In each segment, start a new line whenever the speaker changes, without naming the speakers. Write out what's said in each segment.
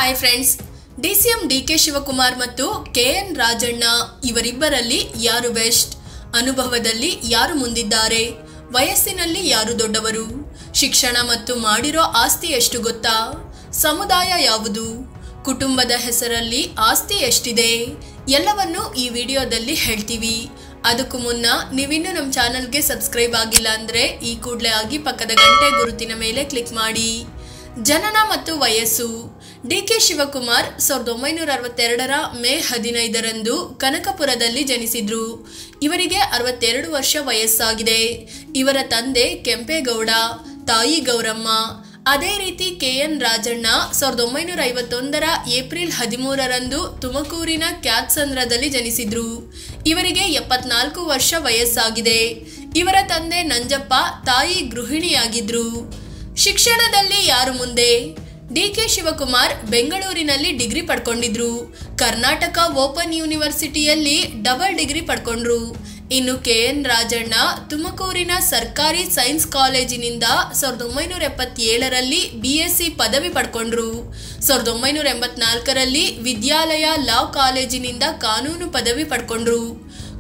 Hi friends, DCM DK Shivakumar ಮತ್ತು KN Rajanna ಇವರಿಬ್ಬರಲ್ಲಿ ಯಾರು best? ಅನುಭವದಲ್ಲಿ ಯಾರು ಮುಂದಿದ್ದಾರೆ? ವಯಸ್ಸಿನಲ್ಲಿ ಯಾರು ದೊಡ್ಡವರು? ಶಿಕ್ಷಣ ಮತ್ತು ಮಾಡಿರೋ ಆಸ್ತಿ ಎಷ್ಟು ಗೊತ್ತಾ? ಸಮುದಾಯ ಯಾವುದು? ಕುಟುಂಬದ ಹೆಸರಲ್ಲಿ ಆಸ್ತಿ ಎಷ್ಟಿದೆ? ಎಲ್ಲವನ್ನು ಈ ವಿಡಿಯೋದಲ್ಲಿ ಹೇಳ್ತೀವಿ. ಅದಕ್ಕೂ ಮುನ್ನ ನೀವಿನ್ನೂ ನಮ್ಮ ಚಾನಲ್ಗೆ ಸಬ್ಸ್ಕ್ರೈಬ್ ಆಗಿಲ್ಲ ಅಂದರೆ ಈ ಕೂಡಲೇ ಆಗಿ ಪಕ್ಕದ ಗಂಟೆ ಗುರುತಿನ ಮೇಲೆ ಕ್ಲಿಕ್ ಮಾಡಿ. ಜನನ ಮತ್ತು ವಯಸ್ಸು. ಡಿಕೆ ಶಿವಕುಮಾರ್ 1962ರ ಮೇ 15ರಂದು ಕನಕಪುರದಲ್ಲಿ ಜನಿಸಿದ್ರು. ಇವರಿಗೆ 62 ವರ್ಷ ವಯಸ್ಸಾಗಿದೆ. ಇವರ ತಂದೆ ಕೆಂಪೇಗೌಡ, ತಾಯಿ ಗೌರಮ್ಮ. ಅದೇ ರೀತಿ ಕೆಎನ್ ರಾಜಣ್ಣ 1951ರ ಏಪ್ರಿಲ್ 13ರಂದು ತುಮಕೂರಿನ ಕ್ಯಾತ್ಸಂದ್ರದಲ್ಲಿ ಜನಿಸಿದ್ರು. ಇವರಿಗೆ 74 ವರ್ಷ ವಯಸ್ಸಾಗಿದೆ. ಇವರ ತಂದೆ ನಂಜಪ್ಪ, ತಾಯಿ ಗೃಹಿಣಿಯಾಗಿದ್ರು. ಶಿಕ್ಷಣದಲ್ಲಿ ಯಾರು ಮುಂದೆ? ಡಿಕೆ ಶಿವಕುಮಾರ್ ಬೆಂಗಳೂರಿನಲ್ಲಿ ಡಿಗ್ರಿ ಪಡ್ಕೊಂಡಿದ್ರು. ಕರ್ನಾಟಕ ಓಪನ್ ಯೂನಿವರ್ಸಿಟಿಯಲ್ಲಿ ಡಬಲ್ ಡಿಗ್ರಿ ಪಡ್ಕೊಂಡ್ರು. ಇನ್ನು ಕೆಎನ್ ರಾಜಣ್ಣ ತುಮಕೂರಿನ ಸರ್ಕಾರಿ ಸೈನ್ಸ್ ಕಾಲೇಜಿನಿಂದ 1977ರಲ್ಲಿ BSc ಪದವಿ ಪಡ್ಕೊಂಡ್ರು. 1984ರಲ್ಲಿ ವಿದ್ಯಾಲಯ ಲಾ ಕಾಲೇಜಿನಿಂದ ಕಾನೂನು ಪದವಿ ಪಡ್ಕೊಂಡ್ರು.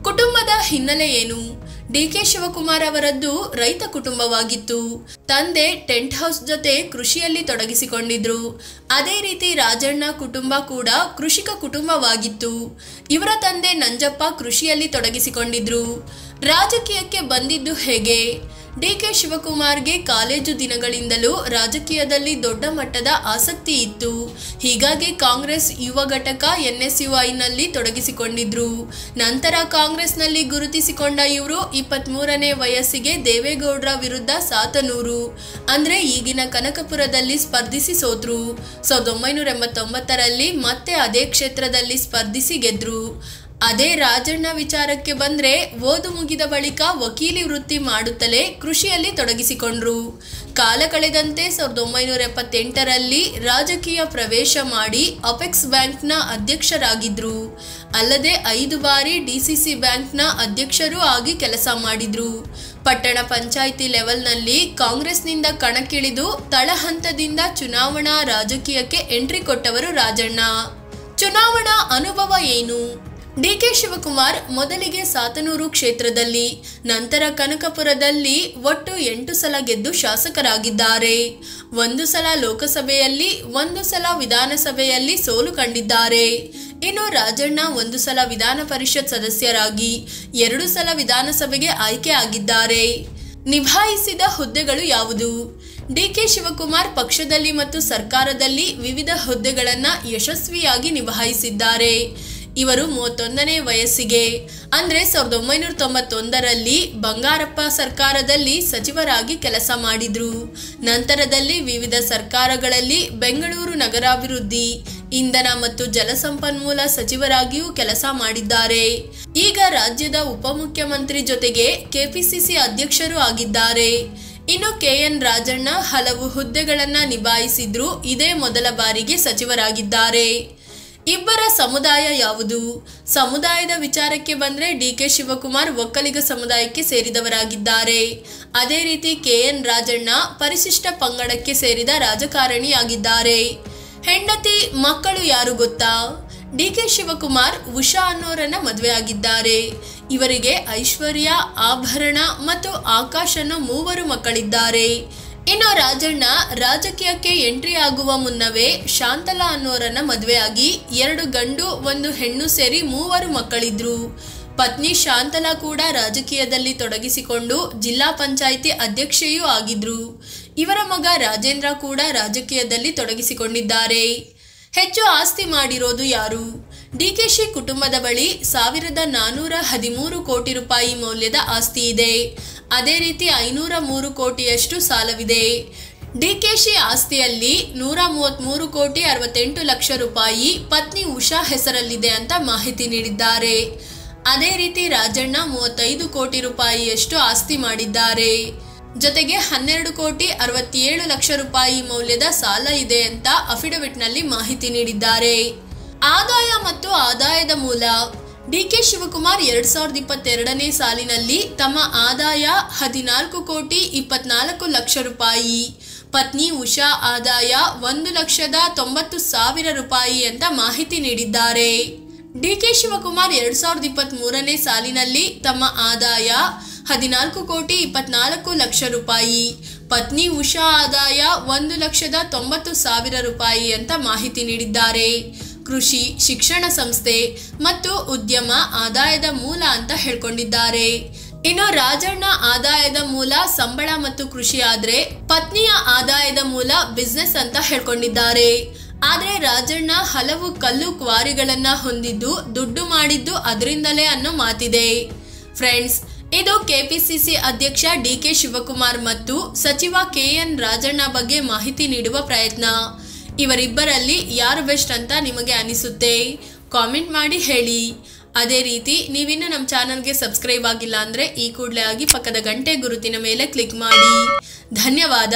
ಕುಟುಂಬದ ಹಿನ್ನೆಲೆ ಏನು? ಡಿಕೆ ಶಿವಕುಮಾರ್ ಅವರದ್ದು ರೈತ ಕುಟುಂಬವಾಗಿತ್ತು. ತಂದೆ ಟೆಂಟ್ ಹೌಸ್ ಜೊತೆ ಕೃಷಿಯಲ್ಲಿ ತೊಡಗಿಸಿಕೊಂಡಿದ್ರು. ಅದೇ ರೀತಿ ರಾಜಣ್ಣ ಕುಟುಂಬ ಕೂಡ ಕೃಷಿಕ ಕುಟುಂಬವಾಗಿತ್ತು. ಇವರ ತಂದೆ ನಂಜಪ್ಪ ಕೃಷಿಯಲ್ಲಿ ತೊಡಗಿಸಿಕೊಂಡಿದ್ರು. ರಾಜಕೀಯಕ್ಕೆ ಬಂದಿದ್ದು ಹೇಗೆ? ಡಿಕೆ ಶಿವಕುಮಾರ್ಗೆ ಕಾಲೇಜು ದಿನಗಳಿಂದಲೂ ರಾಜಕೀಯದಲ್ಲಿ ದೊಡ್ಡ ಮಟ್ಟದ ಆಸಕ್ತಿ ಇತ್ತು. ಹೀಗಾಗಿ ಕಾಂಗ್ರೆಸ್ ಯುವ ಘಟಕ NSUIನಲ್ಲಿ ತೊಡಗಿಸಿಕೊಂಡಿದ್ರು. ನಂತರ ಕಾಂಗ್ರೆಸ್ನಲ್ಲಿ ಗುರುತಿಸಿಕೊಂಡ ಇವರು 23ನೇ ವಯಸ್ಸಿಗೆ ದೇವೇಗೌಡರ ವಿರುದ್ಧ ಸಾತನೂರು ಅಂದ್ರೆ ಈಗಿನ ಕನಕಪುರದಲ್ಲಿ ಸ್ಪರ್ಧಿಸಿ ಸೋತ್ರು. 1989ರಲ್ಲಿ ಮತ್ತೆ ಅದೇ ಕ್ಷೇತ್ರದಲ್ಲಿ ಸ್ಪರ್ಧಿಸಿ ಗೆದ್ರು. ಅದೇ ರಾಜಣ್ಣ ವಿಚಾರಕ್ಕೆ ಬಂದ್ರೆ ಓದು ಮುಗಿದ ಬಳಿಕ ವಕೀಲಿ ವೃತ್ತಿ ಮಾಡುತ್ತಲೇ ಕೃಷಿಯಲ್ಲಿ ತೊಡಗಿಸಿಕೊಂಡ್ರು. ಕಾಲ ಕಳೆದಂತೆ 1978ರಲ್ಲಿ ರಾಜಕೀಯ ಪ್ರವೇಶ ಮಾಡಿ ಅಪೆಕ್ಸ್ ಬ್ಯಾಂಕ್ನ ಅಧ್ಯಕ್ಷರಾಗಿದ್ರು. ಅಲ್ಲದೆ 5 ಬಾರಿ DCC ಬ್ಯಾಂಕ್ನ ಅಧ್ಯಕ್ಷರೂ ಆಗಿ ಕೆಲಸ ಮಾಡಿದ್ರು. ಪಟ್ಟಣ ಪಂಚಾಯಿತಿ ಲೆವೆಲ್ನಲ್ಲಿ ಕಾಂಗ್ರೆಸ್ನಿಂದ ಕಣಕ್ಕಿಳಿದು ತಳಹಂತದಿಂದ ಚುನಾವಣಾ ರಾಜಕೀಯಕ್ಕೆ ಎಂಟ್ರಿ ಕೊಟ್ಟವರು ರಾಜಣ್ಣ. ಚುನಾವಣಾ ಅನುಭವ ಏನು? ಡಿಕೆ ಶಿವಕುಮಾರ್ ಮೊದಲಿಗೆ ಸಾತನೂರು ಕ್ಷೇತ್ರದಲ್ಲಿ, ನಂತರ ಕನಕಪುರದಲ್ಲಿ ಒಟ್ಟು 8 ಸಲ ಗೆದ್ದು ಶಾಸಕರಾಗಿದ್ದಾರೆ. 1 ಸಲ ಲೋಕಸಭೆಯಲ್ಲಿ, 1 ಸಲ ವಿಧಾನಸಭೆಯಲ್ಲಿ ಸೋಲು ಕಂಡಿದ್ದಾರೆ. ಇನ್ನು ರಾಜಣ್ಣ 1 ಸಲ ವಿಧಾನ ಪರಿಷತ್ ಸದಸ್ಯರಾಗಿ, 2 ಸಲ ವಿಧಾನಸಭೆಗೆ ಆಯ್ಕೆ ಆಗಿದ್ದಾರೆ. ನಿಭಾಯಿಸಿದ ಹುದ್ದೆಗಳು ಯಾವುದು? ಡಿಕೆ ಶಿವಕುಮಾರ್ ಪಕ್ಷದಲ್ಲಿ ಮತ್ತು ಸರ್ಕಾರದಲ್ಲಿ ವಿವಿಧ ಹುದ್ದೆಗಳನ್ನು ಯಶಸ್ವಿಯಾಗಿ ನಿಭಾಯಿಸಿದ್ದಾರೆ. ಇವರು 31ನೇ ವಯಸ್ಸಿಗೆ ಅಂದ್ರೆ 1991ರಲ್ಲಿ ಬಂಗಾರಪ್ಪ ಸರ್ಕಾರದಲ್ಲಿ ಸಚಿವರಾಗಿ ಕೆಲಸ ಮಾಡಿದ್ರು. ನಂತರದಲ್ಲಿ ವಿವಿಧ ಸರ್ಕಾರಗಳಲ್ಲಿ ಬೆಂಗಳೂರು ನಗರಾಭಿವೃದ್ಧಿ, ಇಂಧನ ಮತ್ತು ಜಲಸಂಪನ್ಮೂಲ ಸಚಿವರಾಗಿಯೂ ಕೆಲಸ ಮಾಡಿದ್ದಾರೆ. ಈಗ ರಾಜ್ಯದ ಉಪಮುಖ್ಯಮಂತ್ರಿ ಜೊತೆಗೆ ಕೆಪಿಸಿಸಿ ಅಧ್ಯಕ್ಷರು ಆಗಿದ್ದಾರೆ. ಇನ್ನು ಕೆಎನ್ ರಾಜಣ್ಣ ಹಲವು ಹುದ್ದೆಗಳನ್ನು ನಿಭಾಯಿಸಿದ್ರು. ಇದೇ ಮೊದಲ ಬಾರಿಗೆ ಸಚಿವರಾಗಿದ್ದಾರೆ. ಇಬ್ಬರ ಸಮುದಾಯ ಯಾವುದು? ಸಮುದಾಯದ ವಿಚಾರಕ್ಕೆ ಬಂದರೆ ಡಿಕೆ ಶಿವಕುಮಾರ್ ಒಕ್ಕಲಿಗ ಸಮುದಾಯಕ್ಕೆ ಸೇರಿದವರಾಗಿದ್ದಾರೆ. ಅದೇ ರೀತಿ ಕೆಎನ್ ರಾಜಣ್ಣ ಪರಿಶಿಷ್ಟ ಪಂಗಡಕ್ಕೆ ಸೇರಿದ ರಾಜಕಾರಣಿಯಾಗಿದ್ದಾರೆ. ಹೆಂಡತಿ ಮಕ್ಕಳು ಯಾರು ಗೊತ್ತಾ? ಡಿಕೆ ಶಿವಕುಮಾರ್ ಉಷಾ ಅನ್ನೋರನ್ನ ಮದುವೆ ಆಗಿದ್ದಾರೆ. ಇವರಿಗೆ ಐಶ್ವರ್ಯ, ಆಭರಣ ಮತ್ತು ಆಕಾಶ್ ಅನ್ನೋ 3 ಮಕ್ಕಳಿದ್ದಾರೆ. ಇನ್ನು ರಾಜಣ್ಣ ರಾಜಕೀಯಕ್ಕೆ ಎಂಟ್ರಿ ಆಗುವ ಮುನ್ನವೇ ಶಾಂತಲಾ ಅನ್ನೋರನ್ನ ಮದುವೆಯಾಗಿ 2 ಗಂಡು 1 ಹೆಣ್ಣು ಸೇರಿ 3 ಮಕ್ಕಳಿದ್ರು. ಪತ್ನಿ ಶಾಂತಲಾ ಕೂಡ ರಾಜಕೀಯದಲ್ಲಿ ತೊಡಗಿಸಿಕೊಂಡು ಜಿಲ್ಲಾ ಪಂಚಾಯಿತಿ ಅಧ್ಯಕ್ಷೆಯೂ ಆಗಿದ್ರು. ಇವರ ಮಗ ರಾಜೇಂದ್ರ ಕೂಡ ರಾಜಕೀಯದಲ್ಲಿ ತೊಡಗಿಸಿಕೊಂಡಿದ್ದಾರೆ. ಹೆಚ್ಚು ಆಸ್ತಿ ಮಾಡಿರೋದು ಯಾರು? ಡಿಕೆಶಿ ಕುಟುಂಬದ ಬಳಿ 1413 ಕೋಟಿ ರೂಪಾಯಿ ಮೌಲ್ಯದ ಆಸ್ತಿ ಇದೆ. ಅದೇ ರೀತಿ 503 ಕೋಟಿಯಷ್ಟು ಸಾಲವಿದೆ. ಡಿಕೆಶಿ ಆಸ್ತಿಯಲ್ಲಿ 133 ಕೋಟಿ 68 ಲಕ್ಷ ರೂಪಾಯಿ ಪತ್ನಿ ಉಷಾ ಹೆಸರಲ್ಲಿದೆ ಅಂತ ಮಾಹಿತಿ ನೀಡಿದ್ದಾರೆ. ಅದೇ ರೀತಿ ರಾಜಣ್ಣ 35 ಕೋಟಿ ರೂಪಾಯಿಯಷ್ಟು ಆಸ್ತಿ ಮಾಡಿದ್ದಾರೆ. ಜೊತೆಗೆ 12 ಕೋಟಿ 67 ಲಕ್ಷ ರೂಪಾಯಿ ಮೌಲ್ಯದ ಸಾಲ ಇದೆ ಅಂತ ಅಫಿಡವಿಟ್ನಲ್ಲಿ ಮಾಹಿತಿ ನೀಡಿದ್ದಾರೆ. ಆದಾಯ ಮತ್ತು ಆದಾಯದ ಮೂಲ. ಡಿಕೆ ಶಿವಕುಮಾರ್ 2022ನೇ ಸಾಲಿನಲ್ಲಿ ತಮ್ಮ ಆದಾಯ 14 ಕೋಟಿ 24 ಲಕ್ಷ ರೂಪಾಯಿ ಪತ್ನಿ ಉಷಾ ಆದಾಯ 1,90,000 ರೂಪಾಯಿ ಅಂತ ಮಾಹಿತಿ ನೀಡಿದ್ದಾರೆ. ಡಿಕೆ ಶಿವಕುಮಾರ್ 2023ನೇ ಸಾಲಿನಲ್ಲಿ ತಮ್ಮ ಆದಾಯ 14,24,00,000 ರೂಪಾಯಿ, ಪತ್ನಿ ಉಷಾ ಆದಾಯ 1,90,000 ರೂಪಾಯಿ ಅಂತ ಮಾಹಿತಿ ನೀಡಿದ್ದಾರೆ. ಕೃಷಿ, ಶಿಕ್ಷಣ ಸಂಸ್ಥೆ ಮತ್ತು ಉದ್ಯಮ ಆದಾಯದ ಮೂಲ ಅಂತ ಹೇಳ್ಕೊಂಡಿದ್ದಾರೆ. ಇನ್ನು ರಾಜಣ್ಣ ಆದಾಯದ ಮೂಲ ಸಂಬಳ ಮತ್ತು ಕೃಷಿ ಆದ್ರೆ ಪತ್ನಿಯ ಆದಾಯದ ಮೂಲ ಬಿಸ್ನೆಸ್ ಅಂತ ಹೇಳ್ಕೊಂಡಿದ್ದಾರೆ. ಆದ್ರೆ ರಾಜಣ್ಣ ಹಲವು ಕಲ್ಲು ಕ್ವಾರಿಗಳನ್ನ ಹೊಂದಿದ್ದು ದುಡ್ಡು ಮಾಡಿದ್ದು ಅದರಿಂದಲೇ ಅನ್ನೋ ಮಾತಿದೆ. ಫ್ರೆಂಡ್ಸ್, ಇದು ಕೆಪಿಸಿಸಿ ಅಧ್ಯಕ್ಷ ಡಿಕೆ ಶಿವಕುಮಾರ್ ಮತ್ತು ಸಚಿವ ಕೆಎನ್ ರಾಜಣ್ಣ ಬಗ್ಗೆ ಮಾಹಿತಿ ನೀಡುವ ಪ್ರಯತ್ನ. ಇವರಿಬ್ಬರಲ್ಲಿ ಯಾರು ಬೆಸ್ಟ್ ಅಂತ ನಿಮಗೆ ಅನಿಸುತ್ತೆ? ಕಾಮೆಂಟ್ ಮಾಡಿ ಹೇಳಿ. ಅದೇ ರೀತಿ ನೀವಿನ್ನು ನಮ್ಮ ಚಾನಲ್ಗೆ ಸಬ್ಸ್ಕ್ರೈಬ್ ಆಗಿಲ್ಲ ಅಂದರೆ ಈ ಕೂಡಲೇ ಆಗಿ ಪಕ್ಕದ ಗಂಟೆ ಗುರುತಿನ ಮೇಲೆ ಕ್ಲಿಕ್ ಮಾಡಿ. ಧನ್ಯವಾದ.